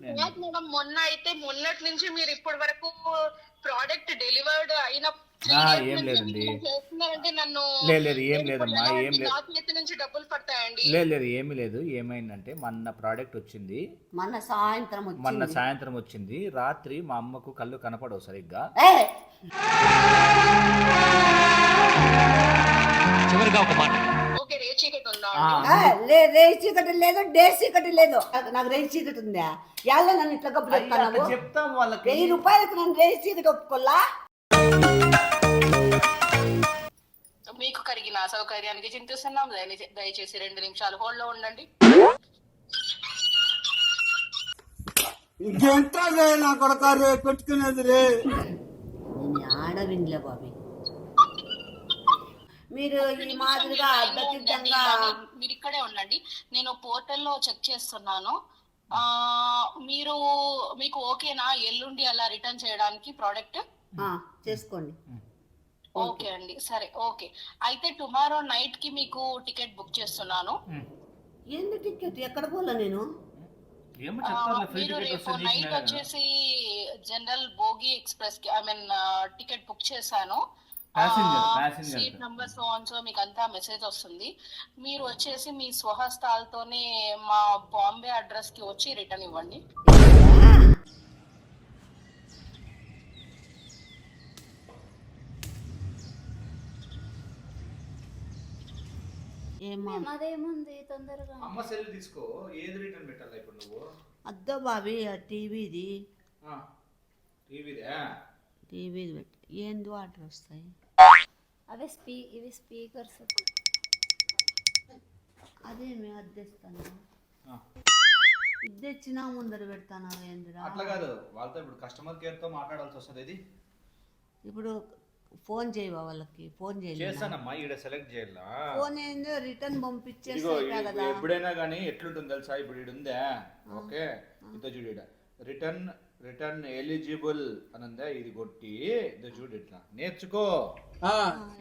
Madam మొన్నటి నుంచి మీరు ఇప్పటి వరకు ప్రోడక్ట్ డెలివర్డ్ అయిన ఏం లేదండి. నన్ను లేదు ఏం లేదమ్మా, ఏం లేదు. నుంచి డబ్బులు పడతాయండి. లేదు ఏమీ లేదు. ఏమైందంటే మొన్న ప్రోడక్ట్ వచ్చింది, మొన్న సాయంత్రం వచ్చింది. రాత్రి మా అమ్మకు కళ్ళు కనపడవు సరిగ్గా. చివరిగా ఒక మాట, రే చీకటి లేదు, డే చీకటి లేదు. నాకు రే చీకటి ఉందా? ఎలా నన్ను ఇట్లా గబ్బు చెప్తాం వాళ్ళకి. 1000 రూపాయలకు నన్ను రే చీకటి ఒప్పుకోలా? మీకు కలిగిన అసౌకర్యానికి చింతిస్తున్నాం. దయచేసి 2 నిమిషాలు హోల్డ్ లో ఉండండి. పెట్టుకునేది రే ఆడవిండ్లే బాబీ. మీరు ఈ మాదిరిగా అడ్డదిడ్డంగా మీరు ఇక్కడే ఉండండి. నేను పోర్టల్లో చెక్ చేస్తున్నాను. మీకు ఓకేనా ఎల్లుండి అలా రిటర్న్ చేయడానికి ప్రోడక్ట్? చేసుకోండి. ఓకే అండి, సరే ఓకే. అయితే టుమారో నైట్ కి మీకు టికెట్ బుక్ చేస్తున్నాను. ఏంది టికెట్? ఎక్కడ పోలా నేను? మీరు రేపు నైట్ వచ్చేసి జనరల్ భోగి ఎక్స్ప్రెస్ కి టికెట్ బుక్ చేశాను. సీట్ నంబర్ సో మీకు అంతా మెసేజ్ వస్తుంది. మీరు వచ్చేసి మీ స్వహస్తాలతోనే మా బాంబే అడ్రస్ కి వచ్చి రిటర్న్ ఇవ్వండి. అదేముంది తొందరగా అమ్మ సెల్ తీసుకో. ఏది రిటర్న్ పెట్టాలి ఇప్పుడు నువ్వు? అద్దో బాబీ టీవీది పెట్టి ఏందో ఆర్డర్ వస్తాయి. ఇవి స్పీకర్స్. అదేమి అద్దెస్తాను, ఇద్దెచ్చినా ముందర పెడతాను. ఏందిరా అట్లా కాదు, వాళ్ళతో ఇప్పుడు కస్టమర్ కేర్ తో మాట్లాడాల్సి వస్తుంది. ఇది ఇప్పుడు ఫోన్ చేయవా వాళ్ళకి? ఫోన్ చేస్తానమ్మా, ఈడ సెలెక్ట్ చేయాలా? ఫోన్ ఏందో రిటర్న్ పంపించేస్తా కదా. ఎప్పుడైనా కానీ ఎట్లుంటుంది తెలుసా? ఇప్పుడు ఇది ఉందా, ఓకే, ఇదో చూడు, రిటర్న్ ఎలిజిబుల్ అని ఉందా, ఇది కొట్టి ఇదో చూడు, ఇట్లా నేర్చుకో.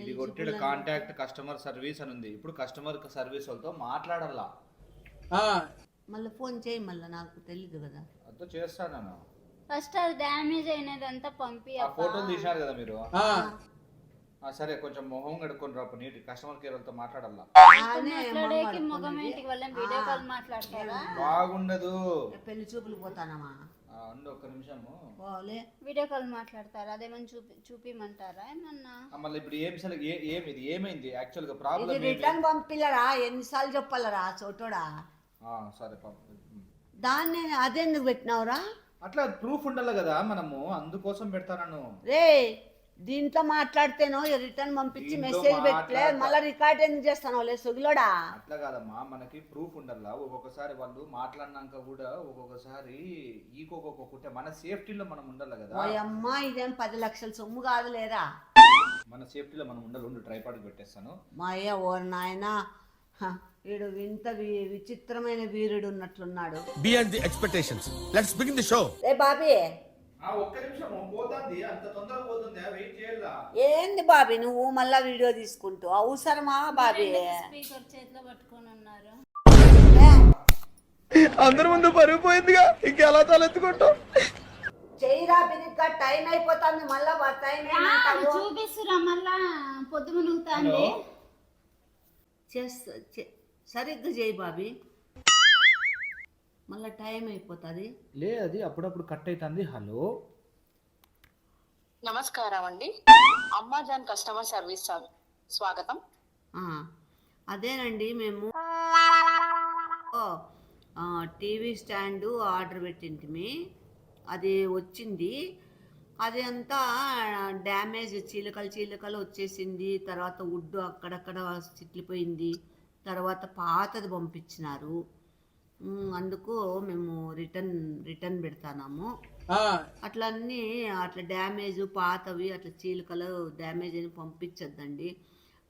ఇది కొట్టి కాంటాక్ట్ కస్టమర్ సర్వీస్ అని ఉంది. ఇప్పుడు కస్టమర్ సర్వీస్ వాళ్ళతో మాట్లాడాలా. మళ్ళీ ఫోన్ చేయి, మళ్ళీ నాకు తెలీదు కదా. అదో చేస్తాను. ఫస్ట్ అది డ్యామేజ్ అయినదంతా పంపి ఫోటోలు తీశారు కదా మీరు. సరే కొంచెం మొహం కడుక్కొని రాపు, నీట్ కస్టమర్ కేర్ వాళ్ళతో మాట్లాడాలా. వీడియో కాల్ మాట్లాడతారా? బాగుండదు. పెళ్లి చూపులు పోతానమ్మా. ఒక్క నిమిషము, వీడియో కాల్ మాట్లాడతారా? అదేమని చూపిమంటారా ఏమన్నా? మళ్ళీ ఇప్పుడు ఇది ఏమైంది యాక్చువల్ గా ప్రాబ్లం? రిటర్న్ పంపిల్లరా? ఎన్నిసార్లు చెప్పాలరా చోటోడా? సరే దాన్ని అదెందుకు పెట్టినావురా? అట్లా ప్రూఫ్ ఉండాలి కదా మనము, అందుకోసం పెడతాను. రే దీంట్లో మాట్లాడితేనో రిటర్న్ పంపించి మెసేజ్ పెట్టలే, మళ్ళీ రికార్డ్ ఎందుకు చేస్తాను లే సుగిలోడా? అట్లా కాదమ్మా, మనకి ప్రూఫ్ ఉండాలా. ఒక్కొక్కసారి వాళ్ళు మాట్లాడినాక కూడా ఒక్కొక్కసారి ఈకోకుంటే మన సేఫ్టీలో మనం ఉండాలి కదా. అమ్మా ఇదేం 10 లక్షల సొమ్ము కాదు లేరా? మన సేఫ్టీలో మనం ఉండాలి. ట్రైపాడ్ పెట్టేస్తాను. మా అయ్య ఓ నాయనా, వీడు ఇంత విచిత్రమైన వీరుడు ఉన్నట్లున్నాడు. Beyond the expectations. Let's begin the show. ఏ బాబీ, ఒక్క నిమిషం పోతుంది, అంత తొందరగా పోతుంది, వెయిట్ చేయాలా? ఏంది బాబీ నువ్వు మళ్ళా వీడియో తీసుకుంటూ? అవసరమా బాబీ? స్పీకర్ చేతిలో పట్టుకొని ఉన్నారు. అందరి ముందు పరిగిపోయిందిగా, ఇంకెలా తలెత్తుకుంటాం? చెయ్యిరా బిరిగ్గా, టైం అయిపోతుంది. మళ్ళా టైం చూపిస్తురా, మళ్ళా పొద్దు మునుగుతాంది. సరిగ్గా చేయి బాబీ, మళ్ళా టైం అయిపోతుంది. అది అప్పుడప్పుడు కట్ అవుతుంది. హలో, నమస్కారం అండి, అమ్మాజాన్ కస్టమర్ సర్వీస్ స్వాగతం. అదేనండి, మేము టీవీ స్టాండు ఆర్డర్ పెట్టింటిమి. అది వచ్చింది. అది అంతా డ్యామేజ్, చీలికలు వచ్చేసింది. తర్వాత వుడ్ అక్కడక్కడ చిట్లిపోయింది. తర్వాత పాతది పంపించినారు. అందుకు మేము రిటర్న్ పెడతాము. అట్లన్నీ అట్లా డ్యామేజ్, పాతవి అట్లా చీలికలు డ్యామేజ్ అని పంపించద్దండి.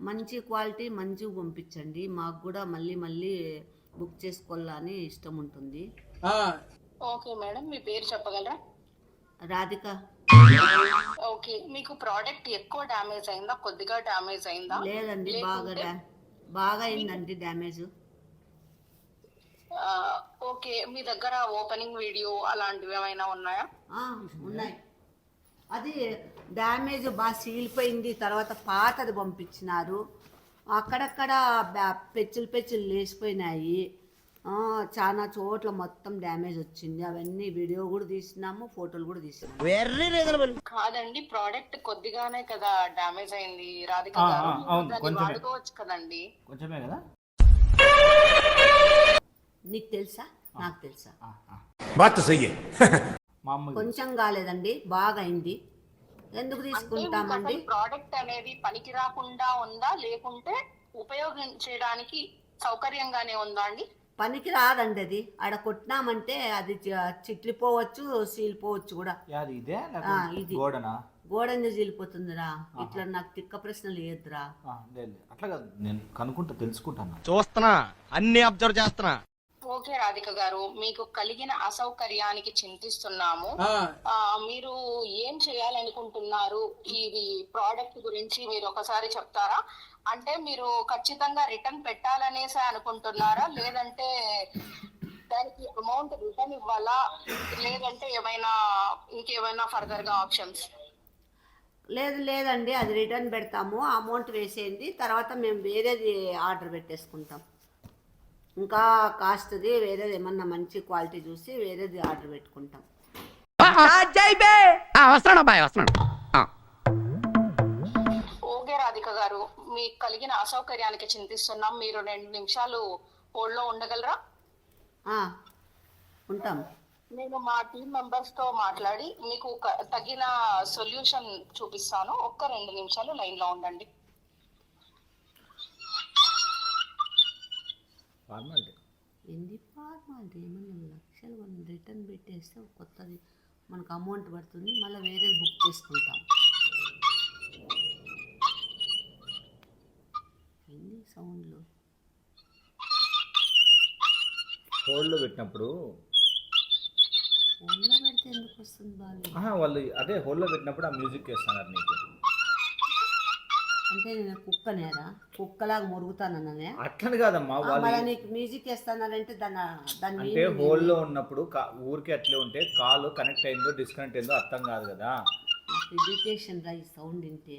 మంచి క్వాలిటీ మంచిగా పంపించండి. మాకు కూడా మళ్ళీ బుక్ చేసుకోవాలని ఇష్టం ఉంటుంది. ఓకే మేడం, మీ పేరు చెప్పగలరా? రాధిక. ఓకే, మీకు ప్రోడక్ట్ ఎక్కువ డ్యామేజ్ అయిందా, కొద్దిగా డ్యామేజ్ అయిందా? లేదండి, బాగా అయిందండి డ్యామేజ్. ఓకే, మీ దగ్గర ఓపెనింగ్ వీడియో అలాంటివి ఏమైనా ఉన్నాయా? ఉన్నాయి. అది డ్యామేజ్ బాగా సీలిపోయింది, తర్వాత పాతది పంపించినారు, అక్కడక్కడ పెచ్చులు లేచిపోయినాయి, చాలా చోట్ల మొత్తం డ్యామేజ్ వచ్చింది. అవన్నీ వీడియో కూడా తీసినాము, ఫోటోలు కూడా తీసినాము. కాదండి, ప్రోడక్ట్ కొద్దిగానే కదా డ్యామేజ్ అయింది రాధిక గారు, దాన్ని వాడుకోవచ్చు కదండి. కొంచెమే కదా. నీకు తెలుసా, నాకు తెలుసా? కొంచెం కాలేదండి, బాగా అయింది. ఎందుకు తీసుకుంటామండి? ప్రోడక్ట్ అనేది పనికి రాకుండా ఉందా, లేకుంటే ఉపయోగించడానికి సౌకర్యంగానే ఉందా అండి? పనికి రాదండి, అది ఆడ కొట్టినామంటే అది చిట్లిపోవచ్చు, సీలిపోవచ్చు కూడా. ఇదే ఇది గోడనా? గోడెందుకు చీలిపోతుందిరా? ఇట్లా నాకు తిక్క ప్రశ్నలు వేయద్దురా. అట్లా కాదు, నేను కనుక్కుంటా, తెలుసుకుంటాను. చూస్తున్నా, అన్ని అబ్జర్వ్ చేస్తున్నా. ఓకే రాధిక గారు, మీకు కలిగిన అసౌకర్యానికి చింతిస్తున్నాము. మీరు ఏం చేయాలనుకుంటున్నారు? ఈ ప్రోడక్ట్ గురించి మీరు ఒకసారి చెప్తారా? అంటే మీరు ఖచ్చితంగా రిటర్న్ పెట్టాలనేసి అనుకుంటున్నారా, లేదంటే దానికి అమౌంట్ రిటర్న్ ఇవ్వాలా, లేదంటే ఇంకేమైనా ఫర్దర్ గా ఆప్షన్స్? లేదండి, అది రిటర్న్ పెడతాము, అమౌంట్ వేసేయండి, తర్వాత మేము వేరేది ఆర్డర్ పెట్టేసుకుంటాం. ఇంకా కాస్ట్ది వేరేది ఏమన్నా మంచి క్వాలిటీ చూసి వేరేది ఆర్డర్ పెట్టుకుంటాం. ఓకే రాధిక గారు, మీకు కలిగిన అసౌకర్యానికి చింతిస్తున్నాం. మీరు 2 నిమిషాలు హోల్డ్లో ఉండగలరా? ఉంటాం. నేను మా టీమ్ మెంబర్స్ తో మాట్లాడి మీకు తగిన సొల్యూషన్ చూపిస్తాను. ఒక్క 2 నిమిషాలు లైన్ లో ఉండండి. ఏంది ఫార్మాలిటీ? ఏమన్నా లక్షలు మనం రిటర్న్ పెట్టేస్తే కొత్తది మనకు అమౌంట్ పడుతుంది, మళ్ళీ వేరేది బుక్ చేసుకుంటాం. ఎన్ని సౌండ్లు హోల్డ్లో పెట్టినప్పుడు ఫోన్లో పెడితే ఎందుకు వస్తుంది బాగా? వాళ్ళు అదే హోల్డ్లో పెట్టినప్పుడు ఆ మ్యూజిక్ వేస్తున్నారు నీకు. అంటే నేను కుక్కనేరా, కుక్కలాగా మురుగుతాననే? అట్లని కాదమ్మా, వాళ్ళు నీకు మ్యూజిక్ వేస్తానంటే దాన్ని అంటే హోల్డ్లో ఉన్నప్పుడు ఊరికే అట్లే ఉంటే కాల్ కనెక్ట్ అయిందో డిస్కనెక్ట్ అయిందో అర్థం కాదు కదా. ఇరిటేషన్ రా ఈ సౌండ్ వింటే.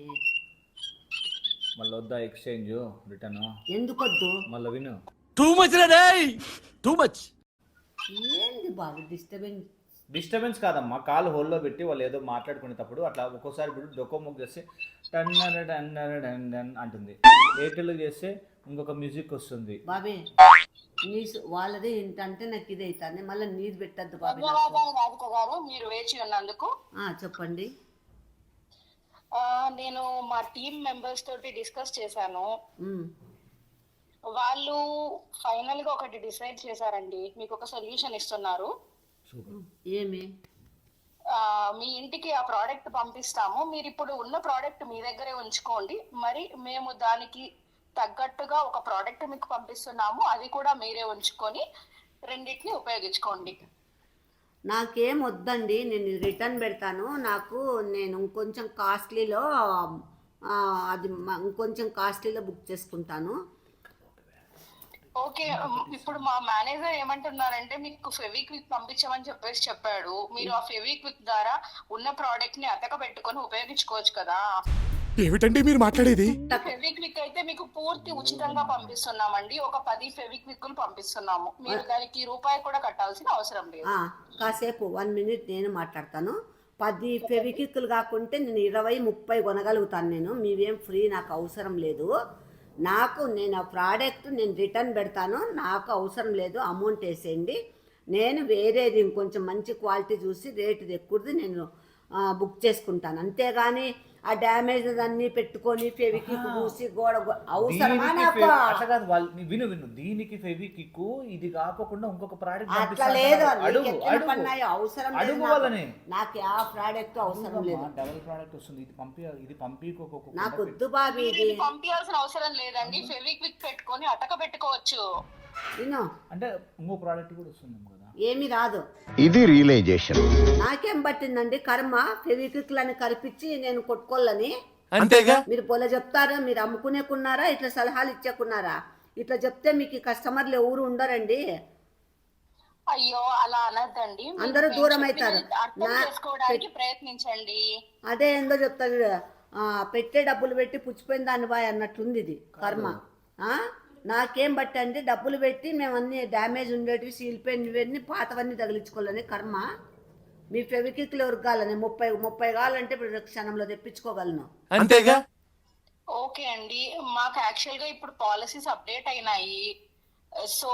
మళ్ళీ వద్దా ఎక్స్చేంజ్ రిటర్న్? ఎందుకు వద్దు? మళ్ళీ విను. టూ మచ్ రే, టూ మచ్. ఏంది బాబు డిస్టర్బెన్స్ కాదమ్మా, కాల్ హోల్డ్లో పెట్టి వాళ్ళు ఏదో మాట్లాడుకునేటప్పుడు అట్లా ఒక్కోసారి ఇప్పుడు డొకోమోక్ చేస్తే టన్ అంటుంది, ఎయిర్టెల్ చేస్తే ఇంకొక మ్యూజిక్ వస్తుంది. బాబే వాళ్ళదే ఏంటంటే నాకు ఇది అవుతాను, మళ్ళీ నీది పెట్టద్దు బాబే. ధన్యవాదాలు రాధిక గారు, మీరు వేచి ఉన్నందుకు. చెప్పండి. నేను మా టీమ్ మెంబర్స్ తోటి డిస్కస్ చేశాను. వాళ్ళు ఫైనల్ గా ఒకటి డిసైడ్ చేశారండి, మీకు ఒక సొల్యూషన్ ఇస్తున్నారు. ఏమి? మీ ఇంటికి ఆ ప్రోడక్ట్ పంపిస్తాము, మీరు ఇప్పుడు ఉన్న ప్రోడక్ట్ మీ దగ్గరే ఉంచుకోండి, మరి మేము దానికి తగ్గట్టుగా ఒక ప్రోడక్ట్ మీకు పంపిస్తున్నాము, అది కూడా మీరే ఉంచుకొని రెండింటిని ఉపయోగించుకోండి. నాకేం వద్దండి, నేను రిటర్న్ పెడతాను. నేను ఇంకొంచెం కాస్ట్లీలో ఇంకొంచెం కాస్ట్లీలో బుక్ చేసుకుంటాను. ఓకే, ఇప్పుడు మా మేనేజర్ ఏమంటున్నారంటే మీకు ఫెవిక్విక్ పంపించమని చెప్పాడు. మీరు ఆ ఫెవిక్విక్ ద్వారా ఉన్న ప్రోడక్ట్ ని అతక పెట్టుకొని ఉపయోగించుకోవచ్చు కదా. ఏమిటండి మీరు మాట్లాడేది? ఫెవిక్విక్ అయితే మీకు పూర్తి ఉచితంగా పంపిస్తున్నామండి, ఒక 10 ఫెవిక్విక్లు పంపిస్తున్నాము, మీరు దానికి రూపాయి కూడా కట్టాల్సిన అవసరం లేదు. కాసేపు 1 మినిట్ నేను మాట్లాడతాను. 10 ఫెవిక్విక్లు కాకుంటే నేను 20-30 కొనగలుగుతాను. నేను మీవేం ఫ్రీ నాకు అవసరం లేదు. నేను ఆ ప్రోడక్ట్ నేను రిటర్న్ పెడతాను, నాకు అవసరం లేదు, అమౌంట్ వేసేయండి. నేను వేరేది ఇంకొంచెం మంచి క్వాలిటీ చూసి రేటు ఎక్కువది నేను బుక్ చేసుకుంటాను. అంతేగాని ఆ డ్యామేజ్ అన్ని పెట్టుకొని ఫెవిక్విక్ పూసి గోడ అవసరమా? అట్లా కాదు, విను దీనికి ఫెవిక్విక్ ఇది కాకుండా ఇంకొక ప్రోడక్ట్ అట్లా లేదు, అవసరం లేదు నాకు. ఆ ప్రోడక్ట్ అవసరం లేదు, డబుల్ ప్రోడక్ట్ వస్తుంది, ఇది పంపించుకోక నాకు వద్దు బాబీ. ఇది పంపించాల్సిన అవసరం లేదండి, ఫెవిక్విక్ పెట్టుకొని అటక పెట్టుకోవచ్చు. అంటే ఇంకో ప్రోడక్ట్ కూడా వస్తుంది కదా. ఏమి రాదు, ఇది రియలైజేషన్. నాకేం పట్టిందండి కర్మ, ఫెవిక్విక్లని కరిపించి నేను కొట్టుకోవాలని. అంతేగా, మీరు పొల చెప్తారా? మీరు అమ్ముకునేకున్నారా? ఇట్లా సలహాలు ఇచ్చేకున్నారా? ఇట్లా చెప్తే మీకు కస్టమర్లు ఎవరు ఉండరండి. అయ్యో అలా అనద్దండి. అందరూ దూరం అవుతారు. అర్థం చేసుకోవడానికి ప్రయత్నించండి. అదే ఏందో చెప్తారు, పెట్టే డబ్బులు పెట్టి పుచ్చిపోయిన దాన్ని బాయ్ అన్నట్లుంది ఇది కర్మ. నాకేం బట్టి అంటే డబ్బులు పెట్టి మేము అన్ని డ్యామేజ్ ఉండేటివి సీలిపోయినవన్నీ పాతవన్నీ తగిలించుకోవాలని కర్మ. మీ ఫెవికిక్లు ఎవరికి కావాలని 30 కావాలంటే ఇప్పుడు క్షణంలో తెప్పించుకోగలను. అంతేగా. ఓకే అండి, మాకు యాక్చువల్ గా ఇప్పుడు పాలసీస్ అప్డేట్ అయినాయి. సో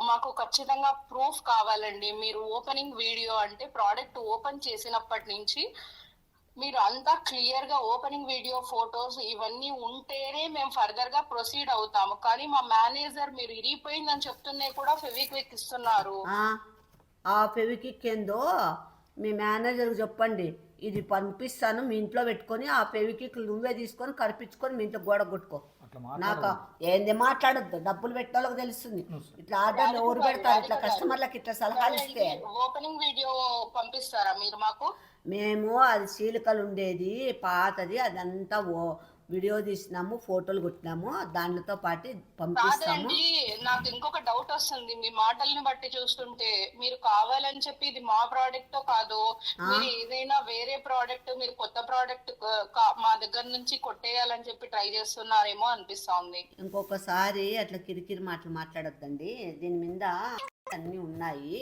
మాకు ఖచ్చితంగా ప్రూఫ్ కావాలండి. మీరు ఓపెనింగ్ వీడియో అంటే ప్రోడక్ట్ ఓపెన్ చేసినప్పటి నుంచి మీరు అంతా క్లియర్ గా ఓపెనింగ్ వీడియో ఫొటోస్ ఇవన్నీ ఉంటేనే మేము ఫర్దర్ గా ప్రొసీడ్ అవుతాము. కానీ మా మేనేజర్ మీరు ఇరిగిపోయిందని చెప్తున్నా కూడా ఫెవిక్విక్ ఇస్తున్నారు. ఆ ఫెవికిక్ ఏందో మీ మేనేజర్కి చెప్పండి, ఇది పంపిస్తాను మీ ఇంట్లో పెట్టుకొని ఆ ఫెవికిక్ నువ్వే తీసుకొని కరిపించుకొని మీ ఇంట్లో గోడ కొట్టుకో. నాకు ఏంది మాట్లాడద్దు, డబ్బులు పెట్టే వాళ్ళకి తెలుస్తుంది. ఇట్లా ఆర్డర్లు ఎవరు పెడతారు ఇట్లా కస్టమర్లకు ఇట్లా సలహాలు ఇస్తే? ఓపెనింగ్ వీడియో పంపిస్తారా మీరు మాకు? మేము అది చీలికలు ఉండేది పాతది, అదంతా వీడియో తీసినాము, ఫోటోలు కొట్టినాము, దానితో పాటు పంపిస్తాము. నాకు ఇంకొక డౌట్ వస్తుంది మీ మాటల్ని బట్టి చూస్తుంటే, మీరు కావాలని చెప్పి ఇది మా ప్రోడక్ట్ కాదు, మీరు ఏదైనా వేరే ప్రోడక్ట్, మీరు కొత్త ప్రోడక్ట్ మా దగ్గర నుంచి కొట్టేయాలని చెప్పి ట్రై చేస్తున్నారేమో అనిపిస్తుంది. ఇంకొకసారి అట్లా కిరికిరి మాటలు మాట్లాడొద్దండి. దీని మీద అన్నీ ఉన్నాయి.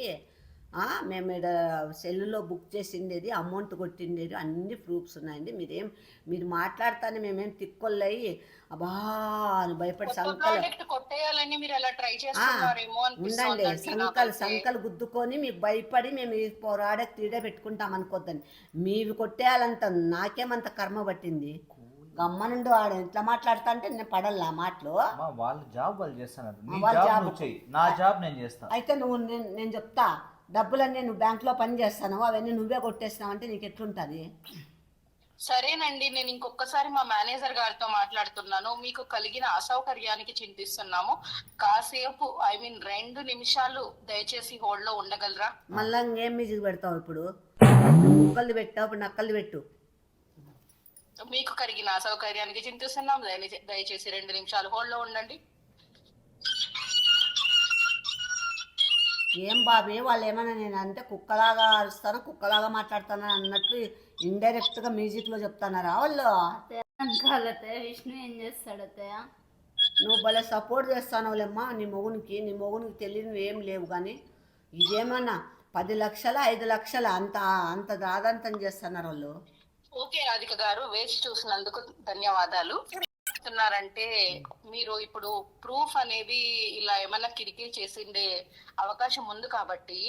మేము ఇక్కడ సెల్లులో బుక్ చేసిండేది, అమౌంట్ కొట్టిండేది, అన్ని ప్రూఫ్స్ ఉన్నాయండి. మీరు మాట్లాడతానే మేమేం తిక్కొల్లయి అబ్బా అని భయపడి ఉండండి. సంకలు గుద్దుకొని మీకు భయపడి మేము ఈ ప్రోడక్ట్ ఈడే పెట్టుకుంటాం అనుకోద్దని. మీవి కొట్టేయాలంట నాకేమంత కర్మ పట్టింది. గమ్మనుండి వాడు ఎట్లా మాట్లాడతా అంటే నేను పడల్లా మాటలు. వాళ్ళ జాబ్ వాళ్ళు చేస్తాను, నా జాబ్ నేను చేస్తాను. అయితే నేను చెప్తా, డబ్బులన్నీ నువ్వు బ్యాంకులో పని చేస్తాను, అవన్నీ నువ్వే కొట్టేస్తున్నావు అంటే నీకు ఎట్లుంటుంది? సరేనండి, నేను ఇంకొకసారి మా మేనేజర్ గారితో మాట్లాడుతున్నాను. మీకు కలిగిన అసౌకర్యానికి చింతిస్తున్నాము. కాసేపు 2 నిమిషాలు దయచేసి హోల్డ్ లో ఉండగలరా? మళ్ళా ఇంకేం మ్యూజిక్ పెడతావు ఇప్పుడు? కుక్కల్ది పెట్టావు, ఇప్పుడు నక్కల్ది పెట్టు. మీకు కలిగిన అసౌకర్యానికి చింతిస్తున్నాం, దయచేసి 2 నిమిషాలు హోల్డ్ లో ఉండండి. ఏం బాబీ వాళ్ళు ఏమన్నా నేను అంటే కుక్కలాగా అరుస్తాను, కుక్కలాగా మాట్లాడతాను అన్నట్లు ఇండైరెక్ట్ గా మ్యూజిక్ లో చెప్తున్నారా వాళ్ళు? విష్ణు ఏం చేస్తాడు అత్తయ్య? నువ్వు భలే సపోర్ట్ చేస్తానవులేమ్మా నీ మొగునికి తెలియనివి ఏం లేవు. కానీ ఇదేమన్నా 10 లక్షల 5 లక్షల అంత దాదంతం చేస్తున్నారు వాళ్ళు. ఓకే రాధిక గారు, వేచి చూసినందుకు ధన్యవాదాలు. చెప్తున్నారంటే మీరు ఇప్పుడు ప్రూఫ్ అనేది ఇలా ఏమన్నా కిరికిరి చేసిండే అవకాశం ఉంది కాబట్టి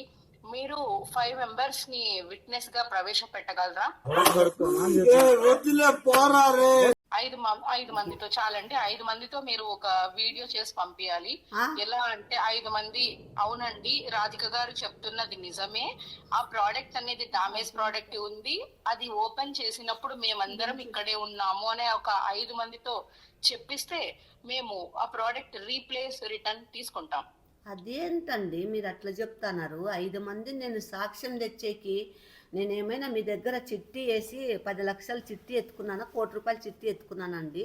మీరు 5 మెంబర్స్ ని విట్నెస్ గా ప్రవేశపెట్టగలరా? 5 మందితో చాలండి. 5 మందితో మీరు ఒక వీడియో చేసి పంపించాలి. ఎలా అంటే 5 మంది, అవునండి రాధిక గారు చెప్తున్నది నిజమే, ఆ ప్రోడక్ట్ అనేది డామేజ్ ప్రోడక్ట్ ఉంది, అది ఓపెన్ చేసినప్పుడు మేమందరం ఇక్కడే ఉన్నాము అనే ఒక 5 మందితో చెప్పిస్తే మేము ఆ ప్రోడక్ట్ రీప్లేస్ రిటర్న్ తీసుకుంటాం. అదేంటండి మీరు అట్లా చెప్తున్నారు? 5 మందిని నేను సాక్ష్యం తెచ్చేకి నేనేమైనా మీ దగ్గర చిట్టి వేసి 10 లక్షల చిట్టి ఎత్తుకున్నానా, 1 కోటి రూపాయల చిట్టి ఎత్తుకున్నానండి?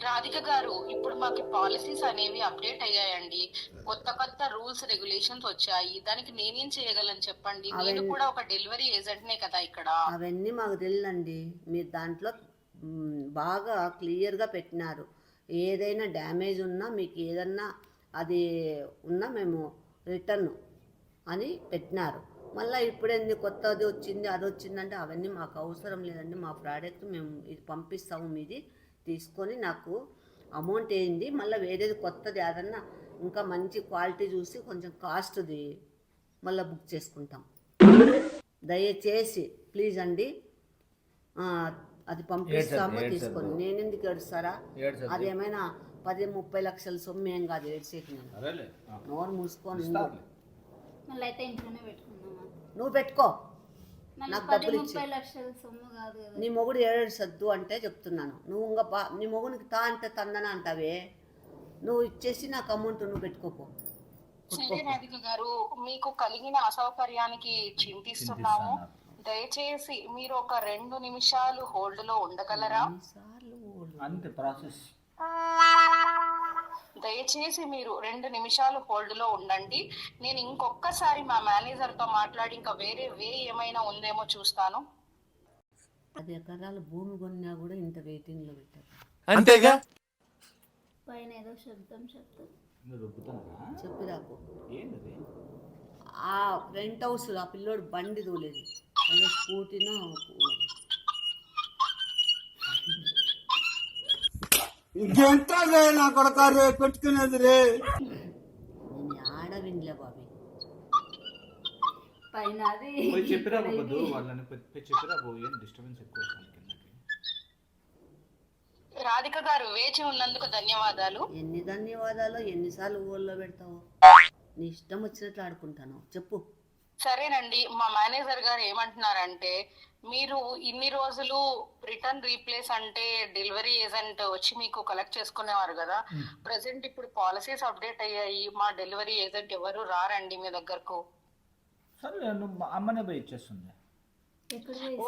రాధిక గారు, ఇప్పుడు మాకు పాలసీస్ అనేవి అప్డేట్ అయ్యాయండి, కొత్త రూల్స్ రెగ్యులేషన్స్ వచ్చాయి. దానికి నేనేం చేయగలను చెప్పండి? నేను కూడా ఒక డెలివరీ ఏజెంట్ నే కదా ఇక్కడ. అవన్నీ మాకు తెలియదండి. మీరు దాంట్లో బాగా క్లియర్గా పెట్టినారు. ఏదైనా డ్యామేజ్ ఉన్నా మీకు ఏదన్నా అది ఉన్నా మేము రిటర్న్ అని పెట్టినారు. మళ్ళీ ఇప్పుడేంది కొత్తది వచ్చింది అది వచ్చిందంటే అవన్నీ మాకు అవసరం లేదండి. మా ప్రోడక్ట్ మేము ఇది పంపిస్తాము, మీది తీసుకొని నాకు అమౌంట్ వేయండి. మళ్ళీ వేరేది కొత్తది ఏదన్నా ఇంకా మంచి క్వాలిటీ చూసి కొంచెం కాస్ట్ది మళ్ళీ బుక్ చేసుకుంటాం. దయచేసి ప్లీజ్ అండి అది పంపిస్తాము తీసుకొని. నేను ఎందుకు ఏడుస్తారా? అదేమైనా 10-30 లక్షల సొమ్ము ఏం కాదు ఏడ్చేకి. నేను నోరు మూసుకొని నువ్వు పెట్టుకో, నాకు డబ్బులు ఇచ్చి. నీ మొగుడు ఏడుసద్దు అంటే చెప్తున్నాను. నువ్వు ఇంకా నీ మొగుడికి తా అంటే తందన అంటావే, నువ్వు ఇచ్చేసి నాకు అమౌంట్ నువ్వు పెట్టుకోపో. రాధిక గారు, మీకు కలిగిన అసౌకర్యానికి చింతిస్తున్నాము. దయచేసి మీరు ఒక 2 నిమిషాలు హోల్డ్ లో ఉండగలరా? దయచేసి మీరు 2 నిమిషాలు హోల్డ్ లో ఉండండి. నేను ఇంకొకసారి మా మేనేజర్ తో మాట్లాడి ఇంకా వేరే వే ఏమైనా ఉందేమో చూస్తాను. 10 ఎకరాల భూమి కొన్నా కూడా ఇంత వెయిటింగ్ లో పెట్టారు. అంతేగా. పైన ఏదో శబ్దం చెప్పి రాకు. ఏంటది? ఆ రెంట్ హౌస్ ఆ పిల్లోడు బండి తోలేదు, అదే స్కూటీనో నా కొడక రే పెట్టుకునేది రే. నేను ఆడ వినలే బాబీ. పైన అది పోయి చెప్పిరా బాబు, వాళ్ళని చెప్పిరా బాబు, ఏం డిస్టర్బెన్స్ ఎక్కువ వస్తుంది కిందకి. రాధిక గారు వేచి ఉన్నందుకు ధన్యవాదాలు. ఎన్ని ధన్యవాదాలు, ఎన్నిసార్లు ఊళ్ళో పెడతావు? నీ ఇష్టం వచ్చినట్లు ఆడుకుంటాను, చెప్పు. సరేనండి, మా మేనేజర్ గారు ఏమంటున్నారంటే మీరు ఇన్ని రోజులు రిటర్న్ రీప్లేస్ అంటే డెలివరీ ఏజెంట్ వచ్చి మీకు కలెక్ట్ చేసుకునేవారు కదా. ప్రెసెంట్ ఇప్పుడు పాలసీస్ అప్డేట్ అయ్యాయి, మా డెలివరీ ఏజెంట్ ఎవరు రారండి మీ దగ్గరకు. సరే నువ్వు అమ్మనే పోయి ఇచ్చేస్తుంది.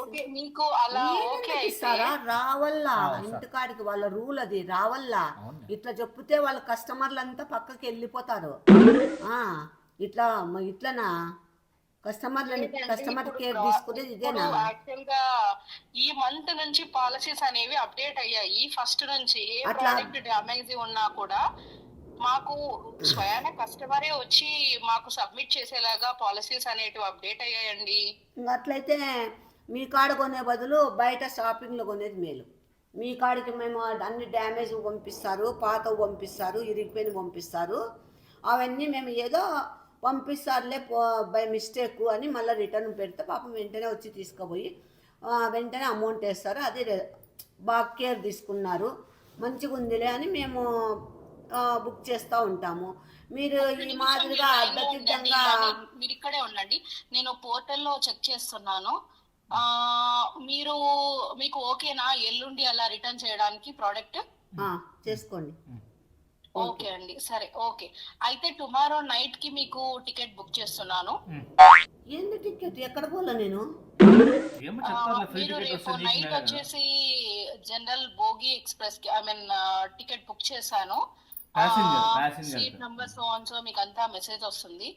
ఓకే, మీకు అలా ఓకే అయితే ఇస్తారా? రావల్లా ఇంటికాడికి, వాళ్ళ రూల్ అది, రావల్లా. ఇట్లా చెప్తే వాళ్ళ కస్టమర్లు అంతా పక్కకి వెళ్ళిపోతారు. ఇట్లనా కస్టమర్ కేర్ తీసుకునేది ఇదేనా? యాక్చువల్ గా ఈ మంత్ నుంచి పాలసీస్ అనేవి అప్డేట్ అయ్యాయి. ఫస్ట్ నుంచి ఏ ప్రోడక్ట్ డ్యామేజ్ ఉన్నా కూడా మాకు స్వయాన కస్టమరే వచ్చి మాకు సబ్మిట్ చేసేలాగా పాలసీస్ అనేటివి అప్డేట్ అయ్యాయండి. అట్లయితే మీ కాడ కొనే బదులు బయట షాపింగ్లో కొనేది మేలు. మీ కాడికి మేము అన్ని డ్యామేజ్ పంపిస్తారు, పాతవి పంపిస్తారు, ఇరిగిపోయిన పంపిస్తారు. అవన్నీ మేము ఏదో పంపిస్తారులే బై మిస్టేక్ అని మళ్ళీ రిటర్న్ పెడితే పాపం వెంటనే వచ్చి తీసుకుపోయి వెంటనే అమౌంట్ వేస్తారు. అది బాగా కేర్ తీసుకున్నారు, మంచిగా ఉందిలే అని మేము బుక్ చేస్తూ ఉంటాము. మీరు ఈ మాదిరిగా అడ్డదిడ్డంగా మీరు ఇక్కడే ఉండండి, నేను పోర్టల్లో చెక్ చేస్తున్నాను. మీకు ఓకేనా ఎల్లుండి అలా రిటర్న్ చేయడానికి ప్రోడక్ట్? చేసుకోండి. ఓకే అండి, సరే ఓకే. అయితే టుమారో నైట్ కి మీకు టికెట్ బుక్ చేస్తున్నాను. ఏంది టికెట్? ఎక్కడ పోలా నేను? మీరు రేపు నైట్ వచ్చేసి జనరల్ భోగి ఎక్స్ప్రెస్ కి టికెట్ బుక్ చేశాను. Seat number so and so మీకు అంతా మెసేజ్ వస్తుంది.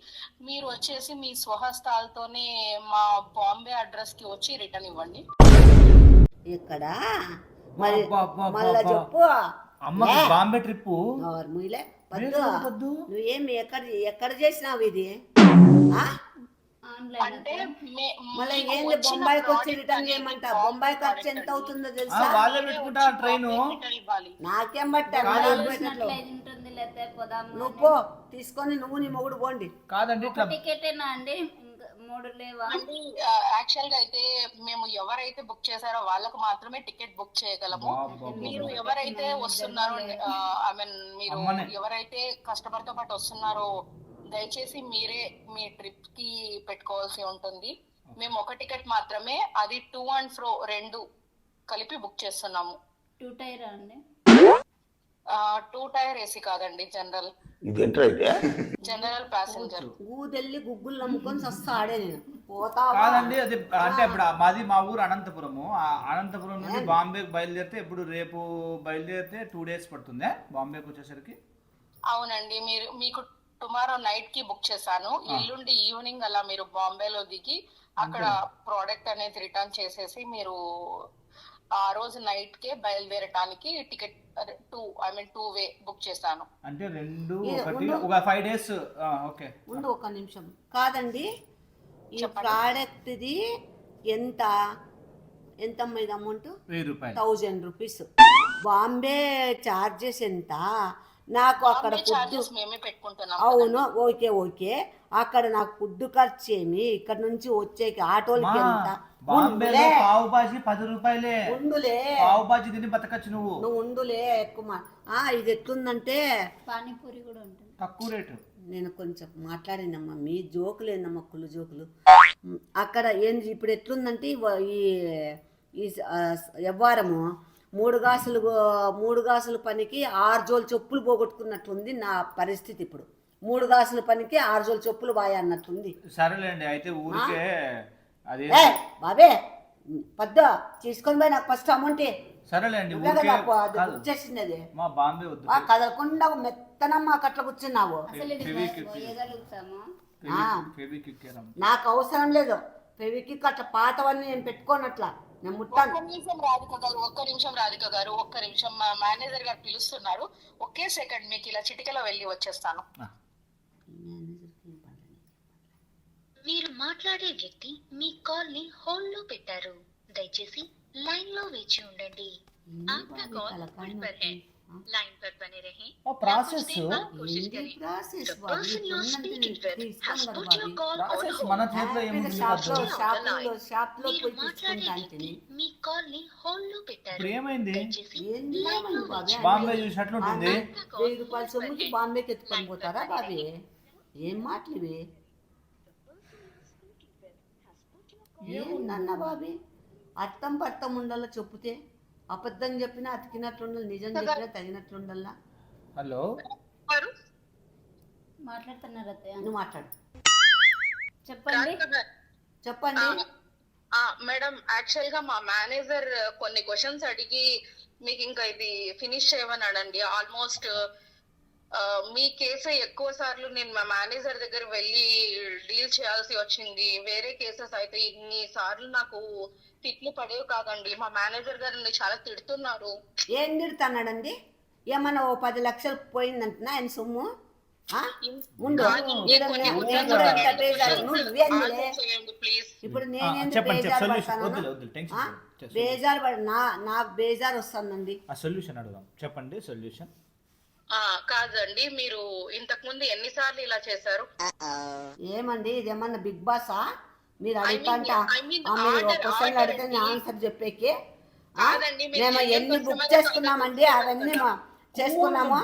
మీరు వచ్చేసి మీ స్వహస్తాలతోనే మా బాంబే అడ్రస్ కి వచ్చి రిటర్న్ ఇవ్వండి. ఎక్కడ మళ్ళా చెప్పు. బాంబే ట్రిప్ నువ్వేమి ఎక్కడ చేసినావు ఇది? అంటే మళ్ళీ ఏంది బొంబాయికి వచ్చి రిటర్న్ చేయమంట? బొంబాయి ఖర్చు ఎంత అవుతుందో తెలుసా? వాళ్ళే పెట్టుకుంటారు ట్రైన్. నాకేం బట్టా? నువ్వు పో తీసుకొని నువ్వు నీ మొగుడు పోండి. కాదండి టికెటేనా అండి, 3 లేవా? యాక్చువల్ గా అయితే మేము ఎవరైతే బుక్ చేశారో వాళ్ళకు మాత్రమే టికెట్ బుక్ చేయగలము. మీరు ఎవరైతే వస్తున్నారో మీరు ఎవరైతే కస్టమర్ తో పాటు వస్తున్నారో దయచేసి మీరే మీ ట్రిప్ కి పెట్టుకోవాల్సి ఉంటుంది. మేము ఒక టికెట్ మాత్రమే, అది 2 and fro 2 కలిపి బుక్ చేస్తున్నాము. 2 టైర్ అండి? 2 టైర్ ఏసీ కాదండి, జనరల్. General passenger. ఊదెళ్ళి గుగ్గులు నమ్ముకొని వస్తా ఆడే నేను పోతా. కాదండి అది అంటే ఇప్పుడు మాది మా ఊరు అనంతపురము. అనంతపురం నుండి బాంబేకి బయలుదేరితే ఇప్పుడు రేపు బయలుదేరితే 2 days పడుతుందా బాంబేకి వచ్చేసరికి? అవునండి, మీకు టుమారో నైట్ కి బుక్ చేశాను. ఎల్లుండి ఈవినింగ్ అలా మీరు బాంబేలో దిగి అక్కడ ప్రోడక్ట్ అనేది రిటర్న్ చేసేసి మీరు ఆ రోజు నైట్ కే బయలుదేరటానికి టికెట్ 2 వే బుక్ చేశాను. అంటే 5 days. ఓకే ఉండు ఒక నిమిషం. కాదండి, ఈ ప్రోడక్ట్ ది ఎంత ఇది అమౌంట్? 1000 రూపీస్. బాంబే చార్జెస్ ఎంత? నాకు అక్కడ అవును ఓకే అక్కడ నాకు ఫుడ్ ఖర్చు ఏమి, ఇక్కడ నుంచి వచ్చేకి ఆటోలకి ఎంత? పావుబాజీ 10 రూపాయలే. ఉండులే, పావుబాజీ తిని బతకచ్చు నువ్వు ఉండులే. ఎక్కువ ఇది ఎట్లుందంటే పానీపూరి కూడా ఉంటుంది, తక్కువ రేటు. నేను కొంచెం మాట్లాడినమ్మా, మీ జోకులు ఏందమ్మా, కుళ్ళు జోకులు. అక్కడ ఏంది ఇప్పుడు ఎట్లుందంటే ఈ వ్యవహారము 3 గాసుల పనికి 6 జోలు చెప్పులు పోగొట్టుకున్నట్లుంది నా పరిస్థితి ఇప్పుడు. 3 గాసుల పనికి 6 జోలు చెప్పులు బాయ్ అన్నట్లుంది. సరేలేండి, అయితే ఊరికే అదే బాబే పద్ద తీసుకొని పోయి నాకు ఫస్ట్ అమౌంట్. సరేలేండి చేసింది అది మా బాంబే వద్దు, కదలకుండా చెప్తానమ్మా మాకు అట్లా కూర్చున్నావు. అసలు ఇది పోయగలుగుతాము. నాకు అవసరం లేదు ఫెవికిక్ అట్లా పాతవన్నీ నేను పెట్టుకోను, అట్లా నేను ముట్టాను. ఒక్క నిమిషం రాధిక గారు, ఒక్క నిమిషం మా మేనేజర్ గారు పిలుస్తున్నారు. ఒకే సెకండ్ మీకు ఇలా చిటికలో వెళ్ళి వచ్చేస్తాను. మీరు మాట్లాడే వ్యక్తి మీ కాల్ ని హోల్డ్ లో పెట్టారు. దయచేసి లైన్ లో వేచి ఉండండి. आपका कॉल होल्ड पर है. लाइन पर बने रहें. ప్రాసెస్ कोशिश करें. Process The person you're speaking with has put your call on hold. మన చేతిలో ఏముంది? షాప్లో మీరు పోయి మాట్లాడే తీసుకుంటా వ్యక్తి మీ కాల్ ని హోల్డ్ లో పెట్టారు. ఇప్పుడు ఏమైంది? దయచేసి ఏంది లైన్ లో ఏమైంది వేచి బాంబే చూసినట్లు ఉంటుంది. 1000 రూపాయల సొమ్ముకి బాంబేకి ఎత్తుకొని పోతారా బాబీ? ఏం మాటలు ఇవి? ఏందన్నా బాబీ, అర్థం పర్థం ఉండాల చెప్తే, అబద్ధం చెప్పినా అతికినట్లుండాలి, నిజం చెప్పినా తగినట్లుండాలా. హలో మాట్లాడుతున్నారు అత్తయ్య. నువ్వు మాట్లాడు, చెప్పండి. చెప్పండి. మేడం, యాక్చువల్ గా మా మేనేజర్ కొన్ని క్వశ్చన్స్ అడిగి మీకు ఇంకా ఇది ఫినిష్ చేయమన్నాడండి. ఆల్మోస్ట్ మీ కేసు ఎక్కువ సార్లు నేను మా మేనేజర్ దగ్గర వెళ్ళి డీల్ చేయాల్సి వచ్చింది. వేరే కేసెస్ అయితే ఇన్ని సార్లు నాకు తిట్లు పడేవి కాదండి. మా మేనేజర్ గారు చాలా తిడుతున్నారు. ఏం తిడుతున్నాడండి? ఏమన్నా ఓ 10 లక్షలు పోయిందంటున్నా ఆయన సొమ్ము? ఇప్పుడు నేనేందుకు బేజారు పడతాను? బేజారు పడ నాకు బేజారు వస్తుందండి. సొల్యూషన్ అడుగుదాం, చెప్పండి సొల్యూషన్. కాదండి, మీరు ఇంతకు ముందు ఎన్నిసార్లు ఇలా చేశారు? ఏమండి ఇదేమన్నా బిగ్ బాసా? మీరు అడుగుతాంట మీరు క్వశ్చన్లు అడిగితే నేను ఆన్సర్ చెప్పేకి మేము ఎన్ని బుక్ చేసుకున్నామండి, అవన్నీ చేసుకున్నాము.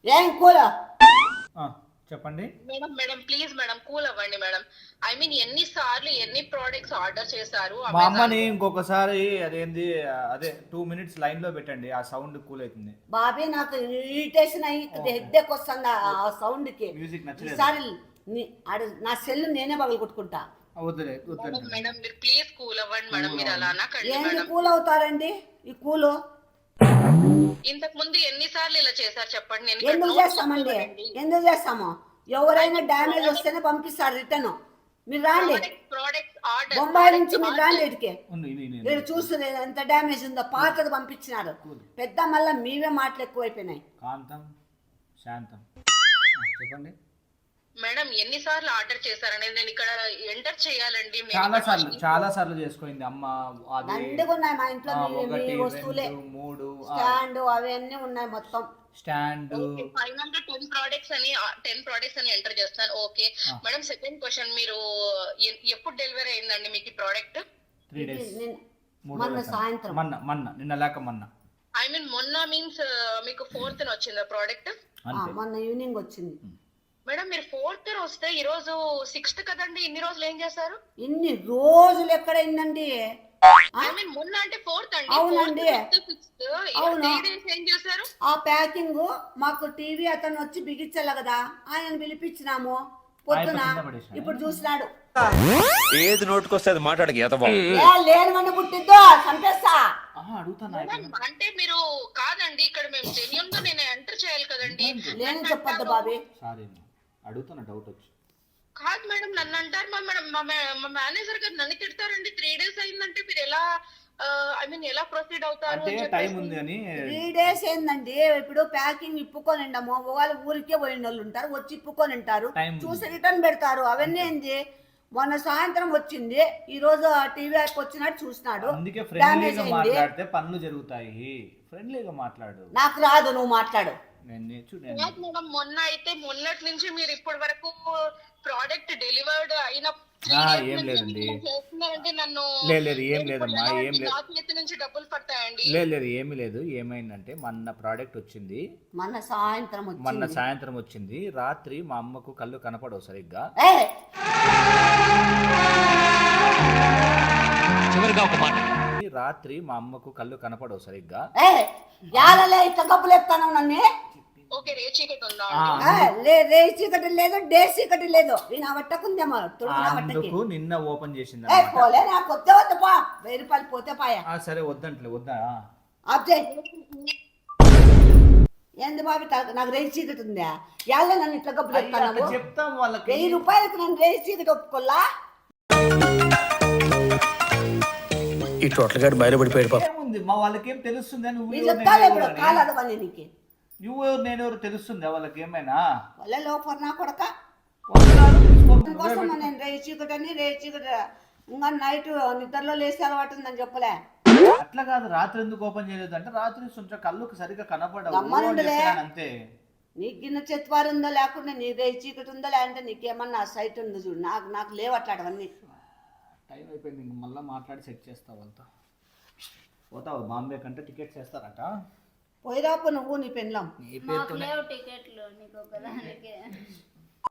ఏం కూల్ చెప్పండి మేడం ప్లీజ్ మేడం కూల్ అవ్వండి మేడం. ఎన్ని సార్లు ఎన్ని ప్రోడక్ట్స్ ఆర్డర్ చేశారు? మా అమ్మని ఇంకొకసారి అదేంది 2 minutes లైన్ లో పెట్టండి, ఆ సౌండ్ కూల్ అవుతుంది. బాబీ నాకు ఇరిటేషన్ అయ్యి హెడ్ఏక్ వస్తుంది ఆ సౌండ్ కి. మ్యూజిక్ నచ్చలేదు. ఈసారి నా సెల్ నేనే పగలు కొట్టుకుంటా. వద్దులే మేడం మీరు ప్లీజ్ కూల్ అవ్వండి మేడం. మీరు అలా అనకండి ఏంటి మేడం. కూల్ అవుతారండి? ఈ కూలు ఇంతకు ముందు ఎన్నిసార్లు ఇలా చేశారు చెప్పండి. నేను ఎందుకు చేస్తామండి? ఎందుకు చేస్తాము? ఎవరైనా డ్యామేజ్ వస్తేనే పంపిస్తారు రిటర్న్. మీరు రాండి, బొంబాయి నుంచి మీరు రాండి ఇటుకే. మీరు చూస్తున్నారు ఎంత డ్యామేజ్ ఉందో. పాతది పంపించినారు పెద్ద, మళ్ళీ మీవే మాటలు ఎక్కువైపోయినాయి. కాంతం శాంతం చెప్పండి మేడం ఎన్నిసార్లు ఆర్డర్ చేశారనేది నేను ఇక్కడ ఎంటర్ చేయాలండి. చాలా సార్లు చేసుకోయింది అమ్మ. దండుగున్నాయి మా ఇంట్లో మీ వస్తువులే. 3 స్టాండ్ అవన్నీ ఉన్నాయి మొత్తం. స్టాండ్ 10 ప్రోడక్ట్స్ అని ఎంటర్ చేస్తాను. ఓకే మేడం, సెకండ్ క్వశ్చన్, మీరు ఎప్పుడు డెలివరీ అయిందండి మీకు ఈ ప్రోడక్ట్? 3 days. మొన్న సాయంత్రం. నిన్న లేక మొన్న. మొన్న మీన్స్ మీకు 4th వచ్చిందా ప్రోడక్ట్? మొన్న ఈవినింగ్ వచ్చింది. మేడం మీరు 4th వస్తే ఈ రోజు 6th కదండి. ఇన్ని రోజులు ఏం చేశారు? ఇన్ని రోజులు ఎక్కడైందండి? మొన్న అంటే 4th అండి. అవునండి, అవును. ఏం చేశారు? ఆ ప్యాకింగ్ మాకు టీవీ అతను వచ్చి బిగించాలి కదా, ఆయన పిలిపించినాము పొద్దున. ఇప్పుడు చూసినాడు. ఏది నోటుకొస్తే అది మాట్లాడక లేనివన్నీ పుట్టిద్దో చంపేస్తా. అంటే మీరు కాదండి, ఇక్కడ మేము జెన్యూన్ గా నేను ఎంటర్ చేయాలి కదండి. లేని చెప్పొద్దు బాబీ. అడుగుతున్నా, డౌట్ వచ్చి. కాదు మేడం, నన్ను అంటారు. మా మేనేజర్ గారు నన్ను తిడతారండి. 3 days అయిందంటే మీరు ఎలా ఎలా ప్రొసీడ్ అవుతారు? 3 days ఏందండి? ఇప్పుడు ప్యాకింగ్ ఇప్పుకొని ఉండము. వాళ్ళు ఊరికే పోయిన వాళ్ళు ఉంటారు, వచ్చి ఇప్పుకొని ఉంటారు, చూసి రిటర్న్ పెడతారు. అవన్నీ ఏంది? మొన్న సాయంత్రం వచ్చింది, ఈ రోజు టీవీ యాప్ వచ్చినట్టు చూసినాడు. డ్యామేజ్ అయింది. పనులు జరుగుతాయి, ఫ్రెండ్లీగా మాట్లాడు. నాకు రాదు, నువ్వు మాట్లాడు. మేడం మొన్న అయితే మొన్నటి నుంచి మీరు ఇప్పటి వరకు ప్రోడక్ట్ డెలివర్డ్ అయిన ఏం లేదండి. నన్ను లేదు ఏం లేదమ్మా, ఏం లేదు. చేతి నుంచి డబ్బులు పడతాయండి. లేదు ఏమీ లేదు. ఏమైందంటే మొన్న ప్రోడక్ట్ వచ్చింది, మొన్న సాయంత్రం వచ్చింది. రాత్రి మా అమ్మకు కళ్ళు కనపడవు సరిగ్గా. రాత్రి మా అమ్మకు కళ్ళు కనపడవు సరిగ్గా. రే చీకటి లేదు, డే చీకటి లేదు. అందుకు నిన్న ఓపెన్ చేసింది. 1000 రూపాయలు పోతే పాయా. సరే వద్దంటలే, వద్దా? ఏంది బాబు నాకు రేసి చీకటి ఉందా ఎల్ల నన్ను ఇట్లా గప్పు చెప్తాను చెప్తాం వాళ్ళకి 1000 రూపాయలకు నన్ను రేసి చీకటి ఒప్పుకోల్లా ఈ టోటల్ గాడు బయలుపడిపోయాడు పాప. ఏముంది మా వాళ్ళకి ఏం తెలుస్తుందా నువ్వు నేను ఎవరు, చెప్తాను నేను ఇప్పుడు ఎవరు అని? కాలు అడవని నీకు నువ్వు ఎవరు నేను ఎవరు తెలుస్తుందా వాళ్ళకి ఏమైనా వాళ్ళ లోపల నా కొడక పొందరాలు తీసుకో. కోసం నేను రేసి చీకటి అని రేసి చీకటి ఇంకా నైట్ నిద్రలో లేసి అలవాటు ఉందని చెప్పలే అట్లా కాదు రాత్రి ఎందుకు ఓపెన్ చేయలేదు అంటే రాత్రి కొంచెం కళ్ళుకి సరిగ్గా కనపడవు గమ్మనుండలే. అని చెప్పాను అంతే. నీకు గిన్నె చెత్వారు ఉందో లేకుండా నీ రేసి చీకటి ఉందో లేదంటే నీకేమన్నా సైట్ ఉందో చూడు నాకు లేవు అట్లాంటివన్నీ టైం అయిపోయింది ఇంక మళ్ళీ మాట్లాడి సెట్ చేస్తావు వాళ్ళతో పోతావు బాంబే కంటే టికెట్ చేస్తారట పోయిరాపు నువ్వు నీ పెళ్ళం నీ మాకు పేరుతోనే లేవు టికెట్లు నీకు ఒకదానికి.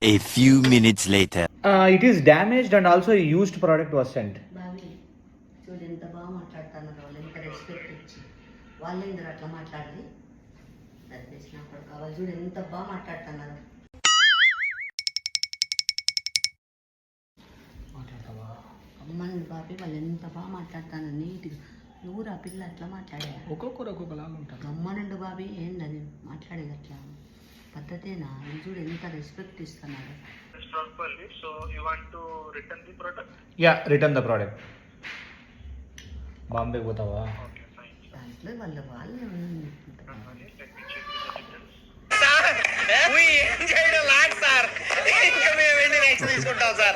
A few minutes later. It is damaged and also used product was cent. Bobby చూడు ఎంత బాగా మాట్లాడుతున్నారు వాళ్ళు ఎంత రెస్పెక్ట్ ఇచ్చి వాళ్ళు ఎందుకు అట్లా మాట్లాడాలి సరిపేసిన అప్పుడు కావాలి చూడు ఎంత బాగా మాట్లాడుతున్నారు అమ్మని బాబీ వాళ్ళు ఎంత బాగా మాట్లాడుతున్నారు నీట్గా నువ్వు ఆ పిల్ల అట్లా మాట్లాడా ఒక్కొక్కరు ఒక్కొక్కలాగా ఉంటారు. అమ్మనండు బాబీ ఏందని మాట్లాడేది అట్లా పద్ధతేనా వీళ్ళు చూడు ఎంత రెస్పెక్ట్ ఇస్తున్నారు యా రిటర్న్ ద ప్రోడక్ట్. బాంబేకి పోతావా? దాంట్లో వాళ్ళే ఏం చేయడం లాగ్ సార్ ఇంకా మేము వెళ్ళి నెక్స్ట్ తీసుకుంటాం సార్.